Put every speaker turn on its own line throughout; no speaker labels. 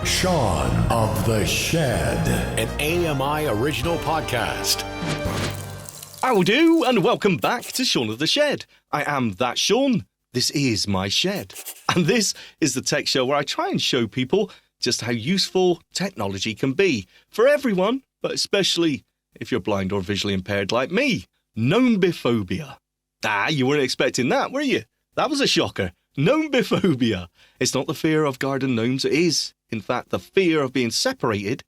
Shaun of the Shed, an AMI original podcast.
How do, and welcome back to Shaun of the Shed. I am that Shaun. This is my shed. And this is the tech show where I try and show people just how useful technology can be for everyone, but especially if you're blind or visually impaired like me. Gnomophobia. You weren't expecting that, were you? That was a shocker. Gnomophobia. It's not the fear of garden gnomes. It is, in fact, the fear of being separated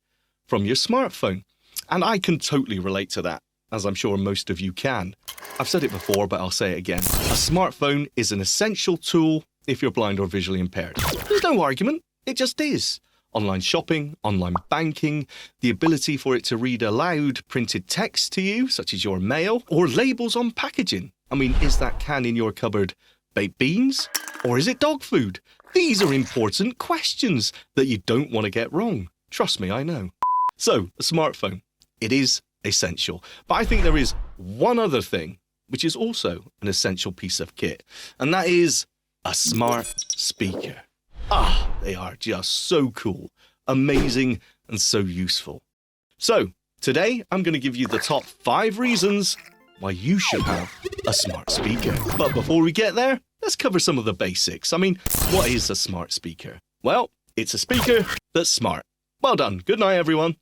from your smartphone. And I can totally relate to that, as I'm sure most of you can. I've said it before, but I'll say it again. A smartphone is an essential tool if you're blind or visually impaired. There's no argument. It just is. Online shopping, online banking, the ability for it to read aloud printed text to you, such as your mail, or labels on packaging. I mean, is that can in your cupboard baked beans? Or is it dog food? These are important questions that you don't want to get wrong. Trust me, I know. So, a smartphone. It is essential. But I think there is one other thing, which is also an essential piece of kit, and that is a smart speaker. They are just so cool, amazing, and so useful. So, today I'm going to give you the top 5 reasons why you should have a smart speaker. But before we get there, let's cover some of the basics. I mean, what is a smart speaker? Well, it's a speaker that's smart. Well done. Good night, everyone.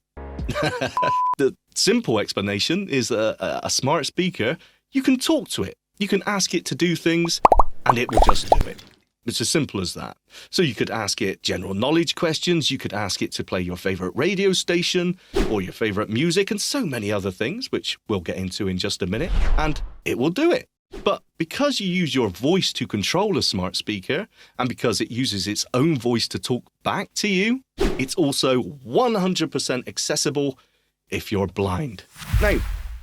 The simple explanation is a smart speaker, you can talk to it. You can ask it to do things, and it will just do it. It's as simple as that. So you could ask it general knowledge questions, you could ask it to play your favourite radio station or your favourite music and so many other things, which we'll get into in just a minute, and it will do it. But because you use your voice to control a smart speaker, and because it uses its own voice to talk back to you, it's also 100% accessible if you're blind. Now,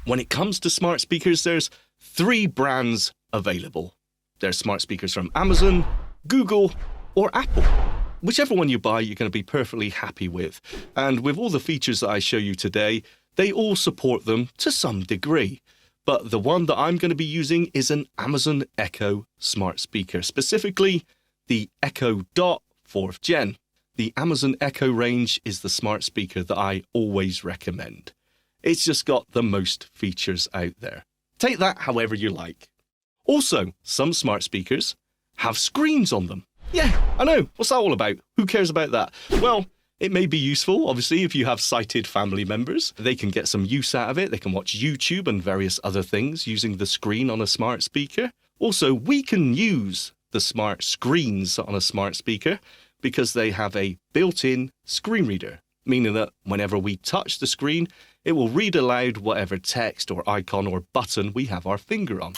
when it comes to smart speakers, there's 3 brands available. There's smart speakers from Amazon, Google, or Apple. Whichever one you buy, you're going to be perfectly happy with. And with all the features that I show you today, they all support them to some degree. But the one that I'm going to be using is an Amazon Echo smart speaker, specifically the Echo Dot 4th Gen. The Amazon Echo range is the smart speaker that I always recommend. It's just got the most features out there. Take that however you like. Also, some smart speakers have screens on them. Yeah, I know. What's that all about? Who cares about that? Well, it may be useful, obviously, if you have sighted family members. They can get some use out of it. They can watch YouTube and various other things using the screen on a smart speaker. Also, we can use the smart screens on a smart speaker because they have a built-in screen reader, meaning that whenever we touch the screen, it will read aloud whatever text or icon or button we have our finger on.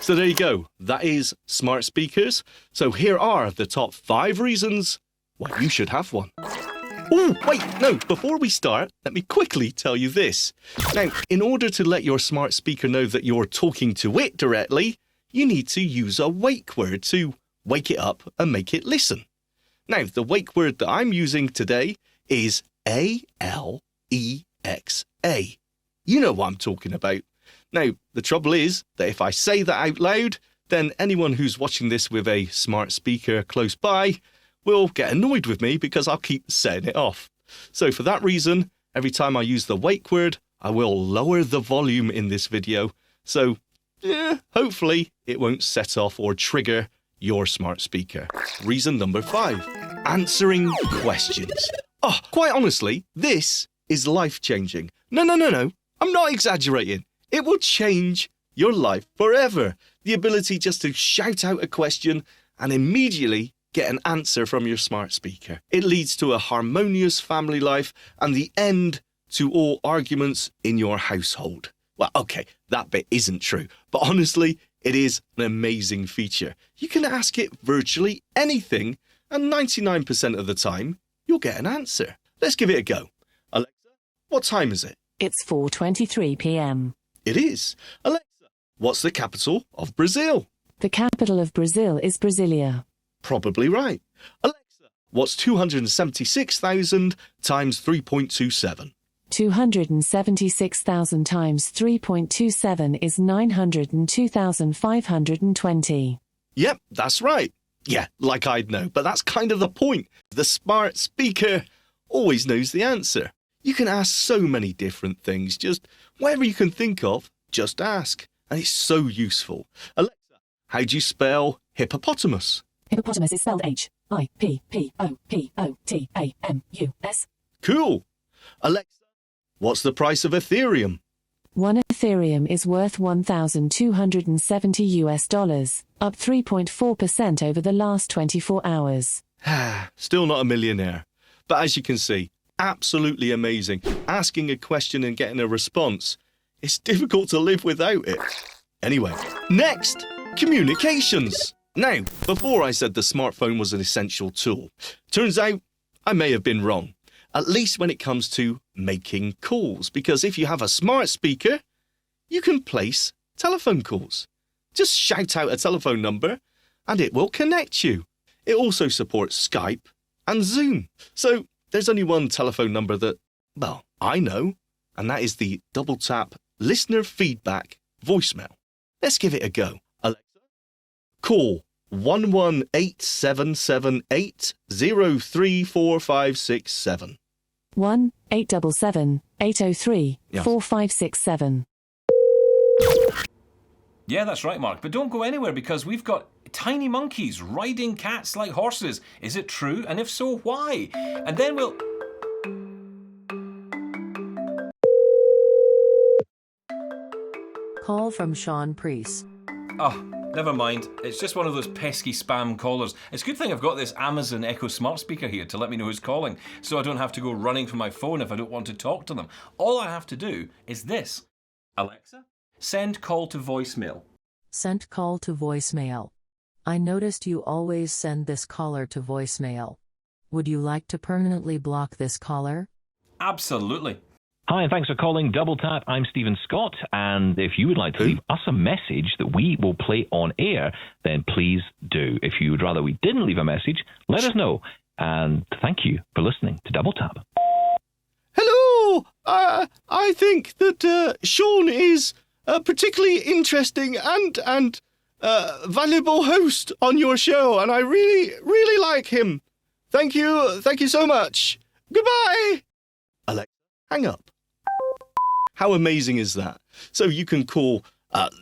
So there you go. That is smart speakers. So here are the top 5 reasons why you should have one. Oh, wait, no, before we start, let me quickly tell you this. Now, in order to let your smart speaker know that you're talking to it directly, you need to use a wake word to wake it up and make it listen. Now, the wake word that I'm using today is ALEXA. You know what I'm talking about. Now, the trouble is that if I say that out loud, then anyone who's watching this with a smart speaker close by will get annoyed with me because I'll keep saying it off. So for that reason, every time I use the wake word, I will lower the volume in this video. So, hopefully it won't set off or trigger your smart speaker. Reason number 5, answering questions. Quite honestly, this is life-changing. No, I'm not exaggerating. It will change your life forever. The ability just to shout out a question and immediately get an answer from your smart speaker. It leads to a harmonious family life and the end to all arguments in your household. Well, okay, that bit isn't true, but honestly, it is an amazing feature. You can ask it virtually anything, and 99% of the time, you'll get an answer. Let's give it a go. Alexa, what time is it?
It's 4:23 p.m.
It is. Alexa, what's the capital of Brazil?
The capital of Brazil is Brasilia.
Probably right. Alexa, what's 276,000 times 3.27?
276,000 times 3.27 is 902,520.
Yep, that's right. Yeah, like I'd know, but that's kind of the point. The smart speaker always knows the answer. You can ask so many different things, just whatever you can think of, just ask. And it's so useful. Alexa, how do you spell hippopotamus?
Hippopotamus is spelled Hippopotamus.
Cool. Alexa, what's the price of Ethereum?
1 Ethereum is worth $1,270, up 3.4% over the last 24 hours.
Still not a millionaire. But as you can see, absolutely amazing. Asking a question and getting a response. It's difficult to live without it. Anyway, next, communications. Now, before I said the smartphone was an essential tool, turns out I may have been wrong. At least when it comes to making calls, because if you have a smart speaker, you can place telephone calls. Just shout out a telephone number and it will connect you. It also supports Skype and Zoom. So there's only one telephone number that, well, I know, and that is the double tap listener feedback voicemail. Let's give it a go. Alexa, call 1-1-877-803-4567.
1-877-803-4567.
Yeah, that's right, Mark. But don't go anywhere because we've got tiny monkeys riding cats like horses. Is it true? And if so, why? And then we'll...
Call from Shaun Preece.
Oh, never mind. It's just one of those pesky spam callers. It's a good thing I've got this Amazon Echo Smart Speaker here to let me know who's calling, so I don't have to go running for my phone if I don't want to talk to them. All I have to do is this. Alexa, send call to voicemail.
Sent call to voicemail. I noticed you always send this caller to voicemail. Would you like to permanently block this caller?
Absolutely.
Hi, and thanks for calling Double Tap. I'm Stephen Scott, and if you would like to leave us a message that we will play on air, then please do. If you would rather we didn't leave a message, let us know. And thank you for listening to Double Tap.
Hello! I think that Shaun is a particularly interesting and valuable host on your show, and I really like him. Thank you so much. Goodbye! Alexa, hang up. How amazing is that? So you can call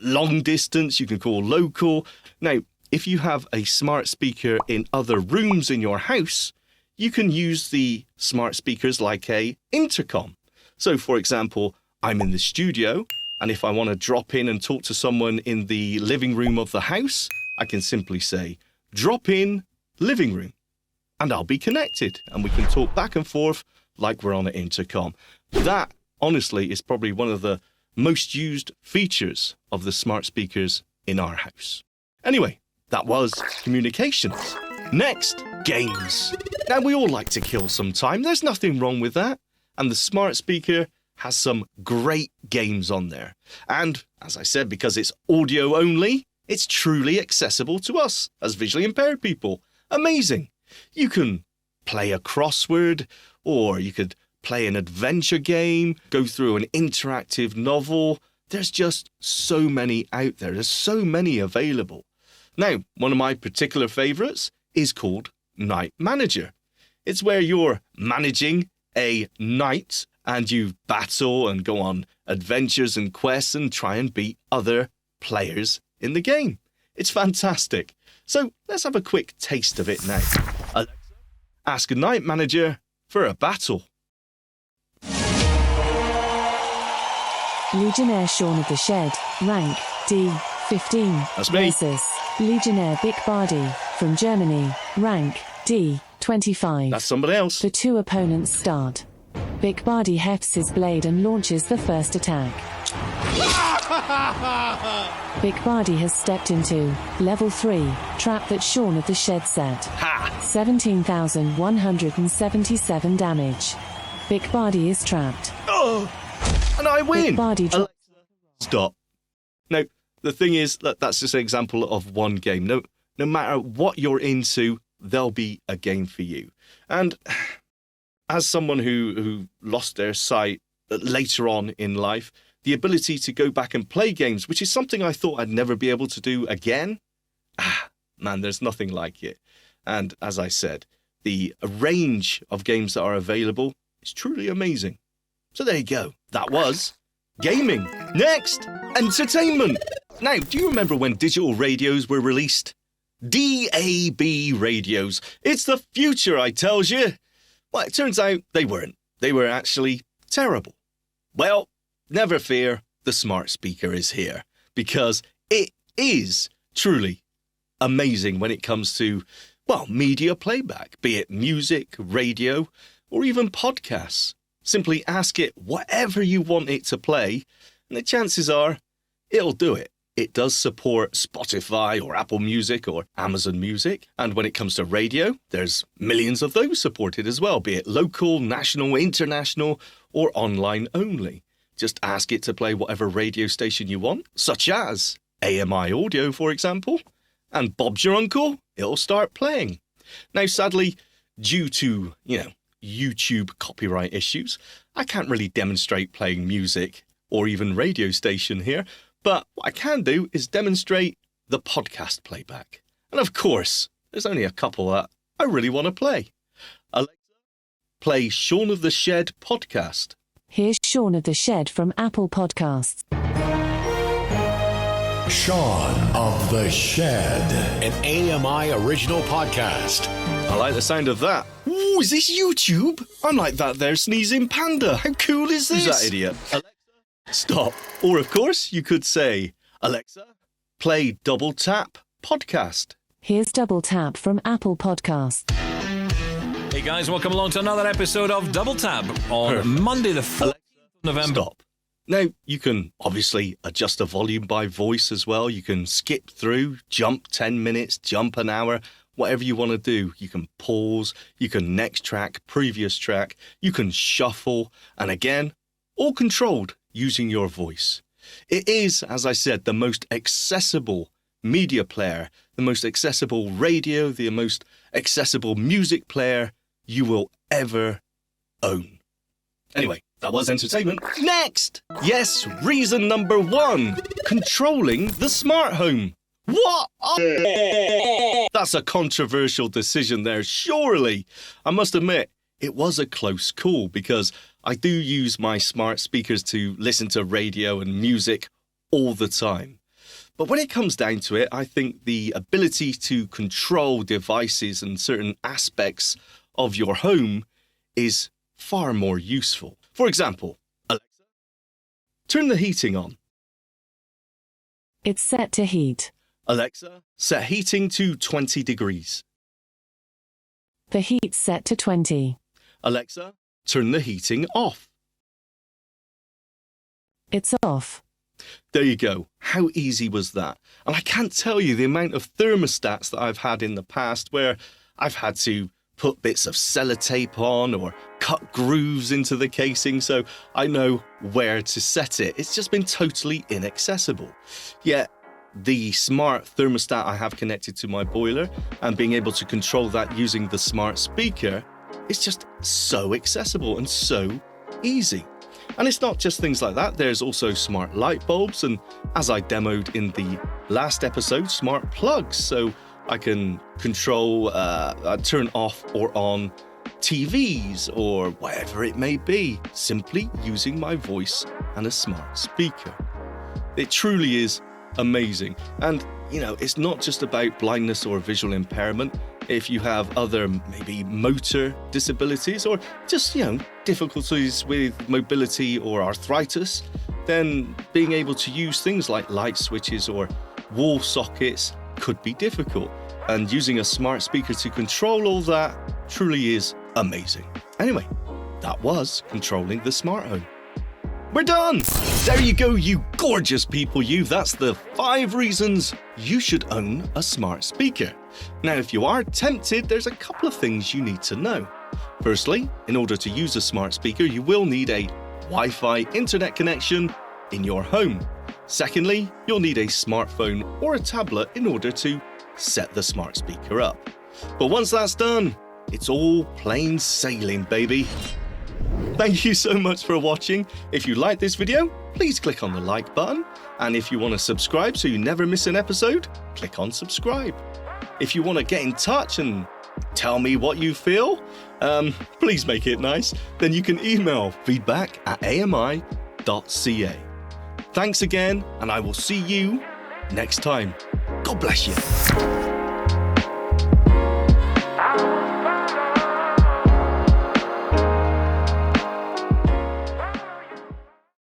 long distance, you can call local. Now, if you have a smart speaker in other rooms in your house, you can use the smart speakers like a intercom. So, for example, I'm in the studio, and if I want to drop in and talk to someone in the living room of the house, I can simply say, drop in living room, and I'll be connected, and we can talk back and forth like we're on an intercom. That, honestly, is probably one of the most used features of the smart speakers in our house. Anyway, that was communications. Next, games. Now, we all like to kill some time. There's nothing wrong with that. And the smart speaker has some great games on there. And, as I said, because it's audio only, it's truly accessible to us as visually impaired people. Amazing. You can play a crossword, or you could play an adventure game, go through an interactive novel. There's just so many out there. There's so many available. Now, one of my particular favourites is called Night Manager. It's where you're managing a knight and you battle and go on adventures and quests and try and beat other players in the game. It's fantastic. So let's have a quick taste of it now. Alexa, ask a Night Manager for a battle.
Legionnaire Shaun of the Shed, rank D, 15.
That's me.
Versus Legionnaire Big Bardi, from Germany, rank D, 25.
That's somebody else.
The two opponents start. Big Bardi hefts his blade and launches the first attack. Big Bardi has stepped into level 3 trap that Shaun of the Shed set.
Ha!
17,177 damage. Big Bardi is trapped.
Oh! And I win!
Big Bardi
Alexa, stop. Now, the thing is, that's just an example of one game. No matter what you're into, there'll be a game for you. And as someone who lost their sight later on in life, the ability to go back and play games, which is something I thought I'd never be able to do again, man, there's nothing like it. And as I said, The range of games that are available is truly amazing. So there you go. That was gaming. Next, entertainment. Now, do you remember when digital radios were released? DAB radios. It's the future, I tells you. Well, it turns out they weren't. They were actually terrible. Well, never fear, the smart speaker is here, because it is truly amazing when it comes to, well, media playback, be it music, radio, or even podcasts. Simply ask it whatever you want it to play, and the chances are it'll do it. It does support Spotify or Apple Music or Amazon Music. And when it comes to radio, there's millions of those supported as well, be it local, national, international, or online only. Just ask it to play whatever radio station you want, such as AMI audio, for example. And Bob's your uncle, it'll start playing. Now, sadly, due to, YouTube copyright issues, I can't really demonstrate playing music or even radio station here. But what I can do is demonstrate the podcast playback. And of course, there's only a couple that I really want to play. Alexa, play Shaun of the Shed podcast.
Here's Shaun of the Shed from Apple Podcasts.
Shaun of the Shed, an AMI original podcast.
I like the sound of that. Ooh, is this YouTube? I'm like that there sneezing panda. How cool is this? Who's that idiot? Alexa, stop. Or of course, you could say, Alexa, play Double Tap podcast.
Here's Double Tap from Apple Podcasts.
Hey guys, welcome along to another episode of Double Tap on Monday the 4th of November.
Stop. Now, you can obviously adjust the volume by voice as well. You can skip through, jump 10 minutes, jump an hour, whatever you want to do. You can pause, you can next track, previous track, you can shuffle, and again, all controlled using your voice. It is, as I said, the most accessible media player, the most accessible radio, the most accessible music player you will ever own. Anyway, that was entertainment. Next! Yes, reason number 1. Controlling the smart home. What? That's a controversial decision there, surely. I must admit, it was a close call because I do use my smart speakers to listen to radio and music all the time. But when it comes down to it, I think the ability to control devices and certain aspects of your home is far more useful. For example, Alexa, turn the heating on.
It's set to heat.
Alexa, set heating to 20 degrees.
The heat's set to 20.
Alexa, turn the heating off.
It's off.
There you go. How easy was that? And I can't tell you the amount of thermostats that I've had in the past where I've had to put bits of sellotape on or cut grooves into the casing so I know where to set it. It's just been totally inaccessible. Yet the smart thermostat I have connected to my boiler and being able to control that using the smart speaker is just so accessible and so easy. And it's not just things like that. There's also smart light bulbs and, as I demoed in the last episode, smart plugs. So I can control, turn off or on TVs or whatever it may be, simply using my voice and a smart speaker. It truly is amazing. And, it's not just about blindness or visual impairment. If you have other maybe motor disabilities or just, difficulties with mobility or arthritis, then being able to use things like light switches or wall sockets could be difficult. And using a smart speaker to control all that truly is amazing. Anyway, that was controlling the smart home. We're done! There you go, you gorgeous people, you. That's the 5 reasons you should own a smart speaker. Now, if you are tempted, there's a couple of things you need to know. Firstly, in order to use a smart speaker, you will need a Wi-Fi internet connection in your home. Secondly, you'll need a smartphone or a tablet in order to set the smart speaker up. But once that's done, it's all plain sailing, baby. Thank you so much for watching. If you like this video, please click on the like button. And if you want to subscribe so you never miss an episode, click on subscribe. If you want to get in touch and tell me what you feel, please make it nice, then you can email feedback@ami.ca. Thanks again, and I will see you next time. God bless you.